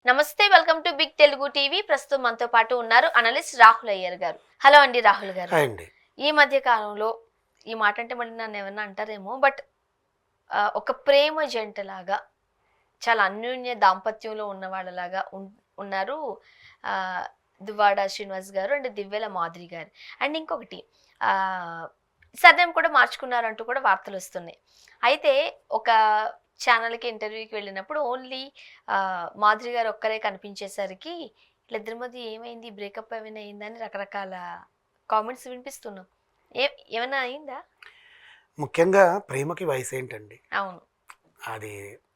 నమస్తే, welcome to big Telugu TV. ప్రస్తుతం మనతో పాటు ఉన్నారు అనలిస్ట్ రాహుల్ అయ్యర్ గారు. హలో అండి రాహుల్ గారు. హాయ్ అండి. ఈ మధ్య కాలంలో ఈ మాట అంటే మళ్ళీ నన్ను ఏమన్నా అంటారేమో, బట్ ఒక ప్రేమ జంటలాగా చాలా అన్యోన్య దాంపత్యంలో ఉన్న వాళ్ళలాగా ఉన్నారు ఆ, దువ్వాడ శ్రీనివాస్ గారు అండ్ దివ్యల మాధురి గారు. అండ్ ఇంకొకటి సర్నేమ్ కూడా మార్చుకున్నారంటూ కూడా వార్తలు వస్తున్నాయి. అయితే ఒక ఛానల్కి ఇంటర్వ్యూకి వెళ్ళినప్పుడు ఓన్లీ మాధురి గారు ఒక్కరే కనిపించేసరికి వీళ్ళిద్దరి మధ్య ఏమైంది, బ్రేకప్ ఏమైనా అయిందని రకరకాల కామెంట్స్ వినిపిస్తున్నాం. ఏమైనా అయిందా? ముఖ్యంగా ప్రేమకి వయసు ఏంటండి? అవును. అది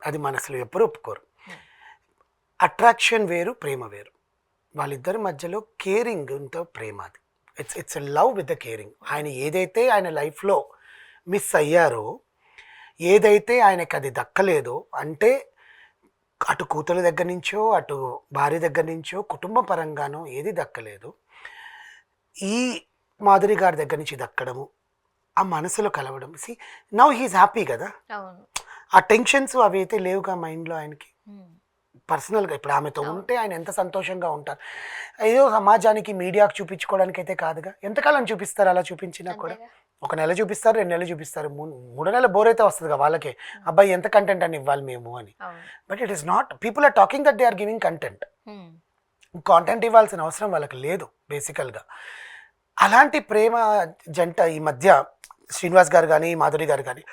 అది మనసులో ఎప్పుడూ ఒప్పుకోరు. అట్రాక్షన్ వేరు, ప్రేమ వేరు. వాళ్ళిద్దరి మధ్యలో కేరింగ్ ఉంతో ప్రేమ. అది it's love with the caring. ఆయన ఏదైతే ఆయన లైఫ్లో మిస్ అయ్యారో, ఏదైతే ఆయనకి అది దక్కలేదో, అంటే అటు కూతురు దగ్గర నుంచో అటు భార్య దగ్గర నుంచో కుటుంబ పరంగానో ఏది దక్కలేదు, ఈ మాధురి గారి దగ్గర నుంచి దక్కడము, ఆ మనసులో కలవడం. సి నౌ హీస్ హ్యాపీ కదా. అవును. ఆ టెన్షన్స్ అవి అయితే లేవుగా మైండ్లో ఆయనకి. పర్సనల్గా ఇప్పుడు ఆమెతో ఉంటే ఆయన ఎంత సంతోషంగా ఉంటారు. ఏదో సమాజానికి మీడియాకు చూపించుకోవడానికి అయితే కాదుగా. ఎంతకాలం చూపిస్తారు? అలా చూపించినా కూడా ఒక నెల చూపిస్తారు, 2 నెలలు చూపిస్తారు, 3 నెలల బోర్ అయితే వస్తుందిగా వాళ్ళకే. అబ్బాయి ఎంత కంటెంట్ అని ఇవ్వాలి మేము అని. But it is not. People are talking that they are giving content. Content ఇవ్వాల్సిన అవసరం వాళ్ళకి లేదు బేసికల్గా. అలాంటి ప్రేమ జంట ఈ మధ్య శ్రీనివాస్ గారు కానీ మాధురి గారు కానీ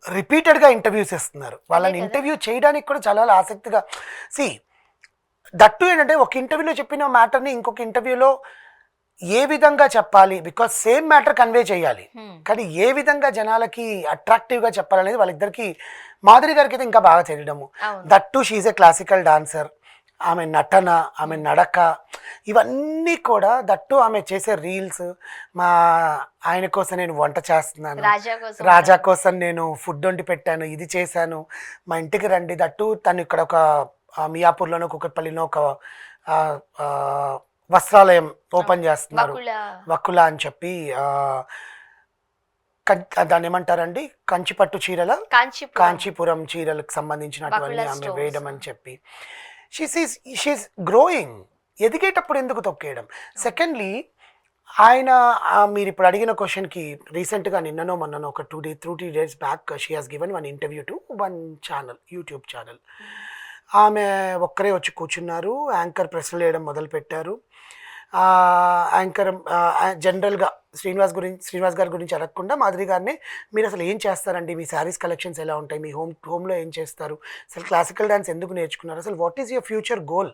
రిపీటెడ్గా ఇంటర్వ్యూస్ ఇస్తున్నారు. వాళ్ళని ఇంటర్వ్యూ చేయడానికి కూడా చాలా ఆసక్తిగా. దట్టు ఏంటంటే ఒక ఇంటర్వ్యూలో చెప్పిన మ్యాటర్ని ఇంకొక ఇంటర్వ్యూలో ఏ విధంగా చెప్పాలి, బికాస్ సేమ్ మ్యాటర్ కన్వే చేయాలి, కానీ ఏ విధంగా జనాలకి అట్రాక్టివ్గా చెప్పాలనేది వాళ్ళిద్దరికి, మాధురి గారికి అయితే ఇంకా బాగా తెలియడము. That she a classical dancer. ఆమె నటన, ఆమె నడక, ఇవన్నీ కూడా దట్టు ఆమె చేసే రీల్స్. ఆయన కోసం నేను వంట చేస్తున్నాను, రాజా కోసం నేను ఫుడ్ వండి పెట్టాను, ఇది చేశాను, మా ఇంటికి రండి. దట్టు తను ఇక్కడ ఒక మియాపూర్లోనో కుకట్పల్లిలో ఒక వస్త్రాలయం ఓపెన్ చేస్తున్నారు, వకులా అని చెప్పి. దాన్ని ఏమంటారండి, కంచిపట్టు చీరల, కాంచీపురం చీరలకు సంబంధించినటువంటి ఆమె వేయడం అని చెప్పి. She is growing. ఎదిగేటప్పుడు ఎందుకు తొక్కేయడం? సెకండ్లీ, ఆయన మీరు ఇప్పుడు అడిగిన క్వశ్చన్కి రీసెంట్గా నిన్ననో మొన్ననో ఒక 2-3 days back she has given 1 interview to 1 channel, YouTube channel. ఆమె ఒక్కరే వచ్చి కూర్చున్నారు, యాంకర్ ప్రశ్నలు వేయడం మొదలుపెట్టారు. యాంకర్ జనరల్గా శ్రీనివాస్ గారి గురించి అడగకుండా మాధురి గారిని, మీరు అసలు ఏం చేస్తారండి, మీ శారీస్ కలెక్షన్స్ ఎలా ఉంటాయి, మీ హోమ్లో ఏం చేస్తారు, అసలు క్లాసికల్ డ్యాన్స్ ఎందుకు నేర్చుకున్నారు, అసలు what is your future goal?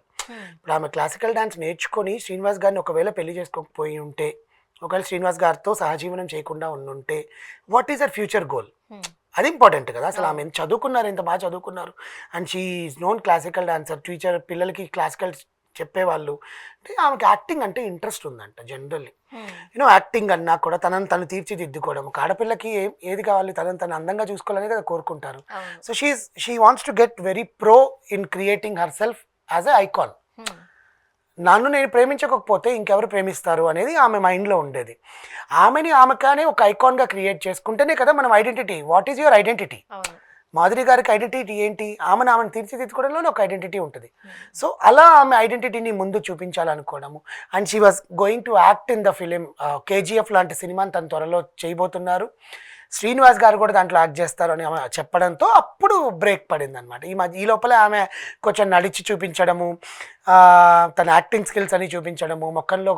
ఇప్పుడు ఆమె క్లాసికల్ డ్యాన్స్ నేర్చుకొని శ్రీనివాస్ గారిని ఒకవేళ పెళ్లి చేసుకోకపోయి ఉంటే, ఒకవేళ శ్రీనివాస్ గారితో సహజీవనం చేయకుండా ఉండుంటే, what is your future goal? అది ఇంపార్టెంట్ కదా. అసలు ఆమె చదువుకున్నారు, ఎంత బాగా చదువుకున్నారు, and she is known classical dancer, teacher, పిల్లలకి క్లాసికల్ చెప్పేవాళ్ళు. అంటే ఆమెకి యాక్టింగ్ అంటే ఇంట్రెస్ట్ ఉందంట జనరల్లీ. యాక్టింగ్ అన్నా కూడా తనని తను తీర్చిదిద్దుకోవడం. ఆడపిల్లకి ఏది కావాలి, తనని తను అందంగా చూసుకోవాలని కదా కోరుకుంటారు. So she wants to get very pro in creating her self as a icon. నన్ను నేను ప్రేమించకపోతే ఇంకెవరు ప్రేమిస్తారు అనేది ఆమె మైండ్లో ఉండేది. ఆమె కానీ ఒక ఐకాన్గా క్రియేట్ చేసుకుంటేనే కదా మనం identity. What is your identity? Madhuri గారికి ఐడెంటిటీ ఏంటి? ఆమెను తీర్చిదిద్దుకోవడంలోనే ఒక ఐడెంటిటీ ఉంటుంది. సో అలా ఆమె ఐడెంటిటీని ముందు చూపించాలనుకోవడము. And she was going to act in the film KGF లాంటి సినిమాని తను త్వరలో చేయబోతున్నారు. శ్రీనివాస్ గారు కూడా దాంట్లో యాక్ట్ చేస్తారు అని ఆమె చెప్పడంతో అప్పుడు బ్రేక్ పడింది అనమాట. ఈ లోపల ఆమె కొంచెం నడిచి చూపించడము, తన యాక్టింగ్ స్కిల్స్ అని చూపించడము, మొక్కల్లో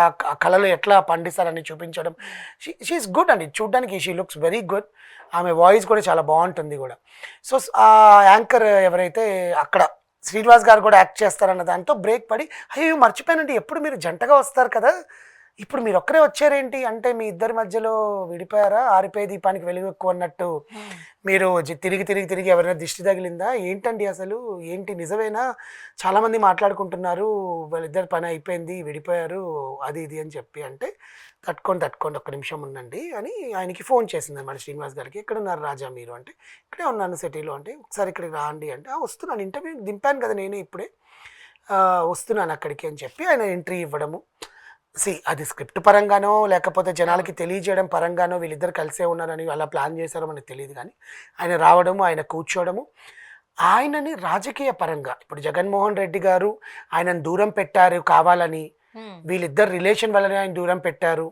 ఆ కళలు ఎట్లా పండిస్తారని చూపించడం. షీఈస్ గుడ్ అండి, చూడ్డానికి షీ లుక్స్ వెరీ గుడ్. ఆమె వాయిస్ కూడా చాలా బాగుంటుంది కూడా. సో ఆ యాంకర్ ఎవరైతే అక్కడ శ్రీనివాస్ గారు కూడా యాక్ట్ చేస్తారన్న దాంతో బ్రేక్ పడి, అయ్యో మర్చిపోయానండి, ఎప్పుడు మీరు జంటగా వస్తారు కదా, ఇప్పుడు మీరు ఒక్కరే వచ్చారేంటి అంటే, మీ ఇద్దరి మధ్యలో విడిపోయారా, ఆరిపోయే దీపానికి వెలుగు ఎక్కువ అన్నట్టు మీరు తిరిగి ఎవరైనా దిష్టి తగిలిందా ఏంటండి, అసలు ఏంటి, నిజమేనా, చాలామంది మాట్లాడుకుంటున్నారు వాళ్ళిద్దరి పని అయిపోయింది, విడిపోయారు, అది ఇది అని చెప్పి. అంటే తట్టుకోండి ఒక్క నిమిషం ఉండండి అని ఆయనకి ఫోన్ చేసింది అన్నమాట శ్రీనివాస్ గారికి. ఎక్కడున్నారు రాజా మీరు అంటే, ఇక్కడే ఉన్నాను సిటీలో. అంటే ఒకసారి ఇక్కడికి రాండి అంటే, వస్తున్నాను, ఇంటర్వ్యూ దింపాను కదా నేనే ఇప్పుడే, వస్తున్నాను అక్కడికి అని చెప్పి ఆయన ఎంట్రీ ఇవ్వడము. అది స్క్రిప్ట్ పరంగానో లేకపోతే జనాలకి తెలియజేయడం పరంగానో వీళ్ళిద్దరు కలిసే ఉన్నారని అలా ప్లాన్ చేశారో మనకు తెలియదు, కానీ ఆయన రావడము, ఆయన కూర్చోవడము, ఆయనని రాజకీయ పరంగా ఇప్పుడు జగన్మోహన్ రెడ్డి గారు ఆయనను దూరం పెట్టారు కావాలని, వీళ్ళిద్దరు రిలేషన్ వల్లనే ఆయన దూరం పెట్టారు,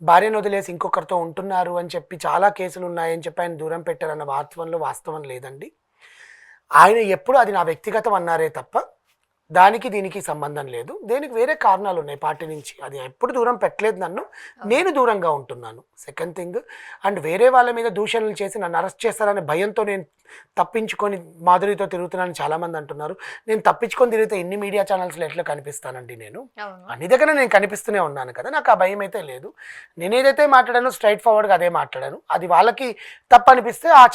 భార్యను వదిలేసి ఇంకొకరితో ఉంటున్నారు అని చెప్పి చాలా కేసులు ఉన్నాయని చెప్పి ఆయన దూరం పెట్టారన్న వాస్తవం లేదండి. ఆయన ఎప్పుడు అది నా వ్యక్తిగతం అన్నారే తప్ప దానికి దీనికి సంబంధం లేదు. దేనికి వేరే కారణాలు ఉన్నాయి పార్టీ నుంచి. అది ఎప్పుడు దూరం పెట్టలేదు నన్ను, నేను దూరంగా ఉంటున్నాను. సెకండ్ థింగ్, అండ్ వేరే వాళ్ళ మీద దూషణలు చేసి నన్ను అరెస్ట్ చేస్తారనే భయంతో నేను తప్పించుకొని మాధురితో తిరుగుతున్నానని చాలామంది అంటున్నారు. నేను తప్పించుకొని తిరిగితే ఇన్ని మీడియా ఛానల్స్లో ఎట్లా కనిపిస్తానండి? నేను అన్ని దగ్గర నేను కనిపిస్తూనే ఉన్నాను కదా, నాకు ఆ భయం అయితే లేదు. నేను ఏదైతే మాట్లాడానో స్ట్రైట్ ఫార్వర్డ్గా అదే మాట్లాడాను. అది వాళ్ళకి తప్పు అనిపిస్తే ఆ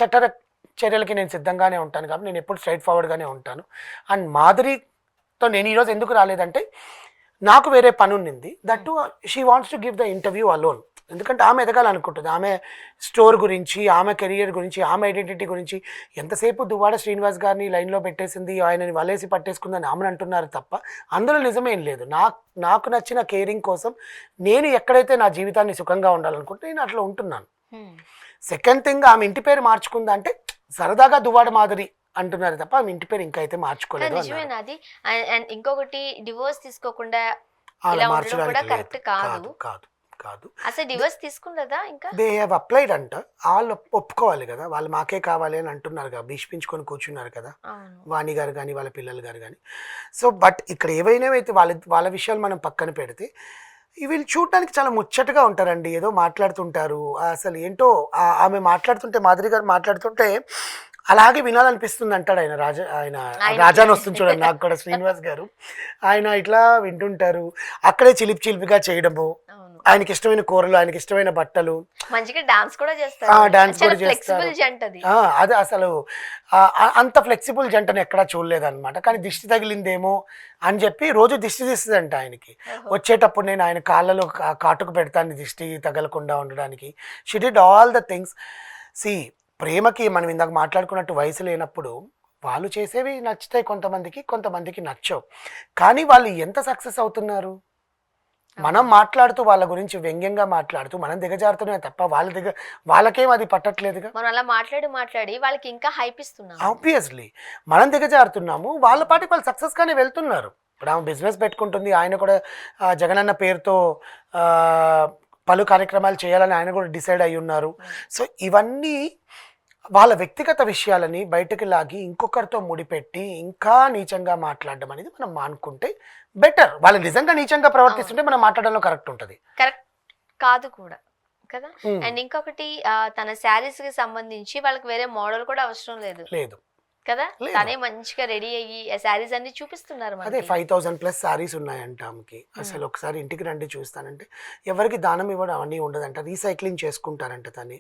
చర్యలకి నేను సిద్ధంగానే ఉంటాను కాబట్టి నేను ఎప్పుడు స్ట్రైట్ ఫార్వర్డ్గానే ఉంటాను. అండ్ మాధురితో నేను ఈరోజు ఎందుకు రాలేదంటే నాకు వేరే పని ఉన్నింది. That to she wants to give the interview alone. ఎందుకంటే ఆమె ఎదగాలనుకుంటుంది, ఆమె స్టోర్ గురించి, ఆమె కెరియర్ గురించి, ఆమె ఐడెంటిటీ గురించి. ఎంతసేపు దువ్వాడ శ్రీనివాస్ గారిని లైన్లో పెట్టేసింది, ఆయనని వలేసి పట్టేసుకుందని ఆమెను అంటున్నారు తప్ప అందులో నిజమేం లేదు. నాకు నచ్చిన కేరింగ్ కోసం నేను ఎక్కడైతే నా జీవితాన్ని సుఖంగా ఉండాలనుకుంటే నేను అట్లా ఉంటున్నాను. సెకండ్ థింగ్, ఆమె ఇంటి పేరు మార్చుకుందా అంటే సరదాగా దువ్వాడ మాధురి అంటున్నారు తప్ప ఆమె ఇంటి పేరు ఇంకా అయితే మార్చుకోలేదు. ఇంకొకటి, డివోర్స్ తీసుకోకుండా ఇలా ఉండడం కూడా కరెక్ట్ కాదు. కాదు అసలు డివోర్స్ తీసుకున్నదా? ఇంకా దే హ్యావ్ అప్లైడ్ అంట. వాళ్ళు ఒప్పుకోవాలి కదా, వాళ్ళు మాకే కావాలి అని అంటున్నారు కదా, భీష్మించుకొని కూర్చున్నారు కదా వాణి గారు కానీ వాళ్ళ పిల్లలు గారు కానీ. సో బట్ ఇక్కడ ఏవైనావైతే వాళ్ళ విషయాలు మనం పక్కన పెడితే వీళ్ళు చూడటానికి చాలా ముచ్చటగా ఉంటారండి. ఏదో మాట్లాడుతుంటారు, అసలు ఏంటో ఆమె మాట్లాడుతుంటే, మాధురి గారు మాట్లాడుతుంటే అలాగే వినాలనిపిస్తుంది అంటాడు ఆయన రాజాని వస్తుంది చూడండి. నాకు కూడా శ్రీనివాస్ గారు ఆయన ఇట్లా వింటుంటారు, అక్కడే చిలిపిగా చేయడము, ఆయనకి ఇష్టమైన కూరలు, ఆయనకి ఇష్టమైన బట్టలు, మంచిగా డాన్స్ కూడా చేస్తారు. అది అసలు అంత ఫ్లెక్సిబుల్ జంటను ఎక్కడా చూడలేదన్నమాట. కానీ దిష్టి తగిలిందేమో అని చెప్పి రోజు దిష్టి తీస్తుందంట ఆయనకి. వచ్చేటప్పుడు నేను ఆయన కాళ్ళలో కాటుకు పెడతాను దిష్టి తగలకుండా ఉండడానికి. She did all the things. సి ప్రేమకి మనం ఇందాక మాట్లాడుకున్నట్టు వయసు లేనప్పుడు వాళ్ళు చేసేవి నచ్చుతాయి కొంతమందికి నచ్చవు. కానీ వాళ్ళు ఎంత సక్సెస్ అవుతున్నారు? మనం మాట్లాడుతూ వాళ్ళ గురించి వ్యంగ్యంగా మాట్లాడుతూ మనం దిగజారుతున్నాం తప్ప వాళ్ళకేం అది పట్టట్లేదుగా. మనం అలా మాట్లాడి వాళ్ళకి ఇంకా హైప్ ఇస్తున్నాం. ఆబ్వియస్లీ మనం దిగజారుతున్నాము, వాళ్ళ పాటికి వాళ్ళు సక్సెస్గానే వెళ్తున్నారు. ఇప్పుడు ఆమె బిజినెస్ పెట్టుకుంటుంది, ఆయన కూడా జగనన్న పేరుతో పలు కార్యక్రమాలు చేయాలని ఆయన కూడా డిసైడ్ అయి ఉన్నారు. సో ఇవన్నీ వాళ్ళ వ్యక్తిగత విషయాలని బయటకు లాగి ఇంకొకరితో ముడిపెట్టి ఇంకా నీచంగా మాట్లాడడం అనేది మనం మానుకుంటే బెటర్. వాళ్ళు నిజంగా నీచంగా ప్రవర్తిస్తుంటే మనం మాట్లాడడంలో కరెక్ట్ ఉంటుంది. కరెక్ట్ కాదు కూడా కదా. అండ్ ఇంకొకటి, తన శారీస్ కి సంబంధించి వాళ్ళకి వేరే మోడల్ కూడా అవసరం లేదు కదా, తనే మంచిగా రెడీ అయ్యి శారీస్ అన్ని చూపిస్తున్నారు. అదే 5,000+ శారీస్ ఉన్నాయంట ఆమెకి. అసలు ఒకసారి ఇంటికి రండి చూస్తానంటే ఎవరికి దానం ఇవ్వడం అవన్నీ ఉండదంట, రీసైక్లింగ్ చేసుకుంటారంట తని.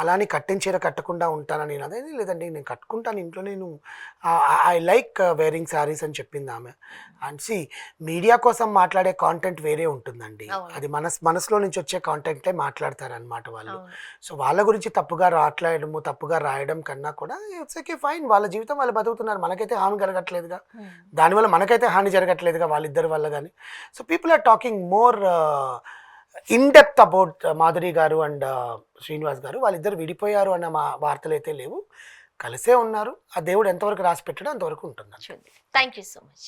అలానే కట్టిన చీర కట్టకుండా ఉంటానని నేను అదే లేదండి నేను కట్టుకుంటాను ఇంట్లో, నేను ఐ లైక్ వేరింగ్ శారీస్ అని చెప్పింది ఆమె. అండ్ సి మీడియా కోసం మాట్లాడే కాంటెంట్ వేరే ఉంటుందండి, అది మనసులో నుంచి వచ్చే కాంటెంటే మాట్లాడతారనమాట వాళ్ళు. సో వాళ్ళ గురించి తప్పుగా రాయడం కన్నా కూడా ఇట్స్ ఓకే ఫైన్, వాళ్ళ జీవితం వాళ్ళు బతుకుతున్నారు, మనకైతే హాని జరగట్లేదుగా, దానివల్ల మనకైతే హాని జరగట్లేదుగా వాళ్ళిద్దరి వల్ల కానీ. So people are talking more in depth about Madhuri గారు అండ్ శ్రీనివాస్ గారు. వాళ్ళిద్దరు విడిపోయారు అన్న వార్తలు అయితే లేవు, కలిసే ఉన్నారు. ఆ దేవుడు ఎంతవరకు రాసి పెట్టాడో అంతవరకు ఉంటుంది. Thank you so much.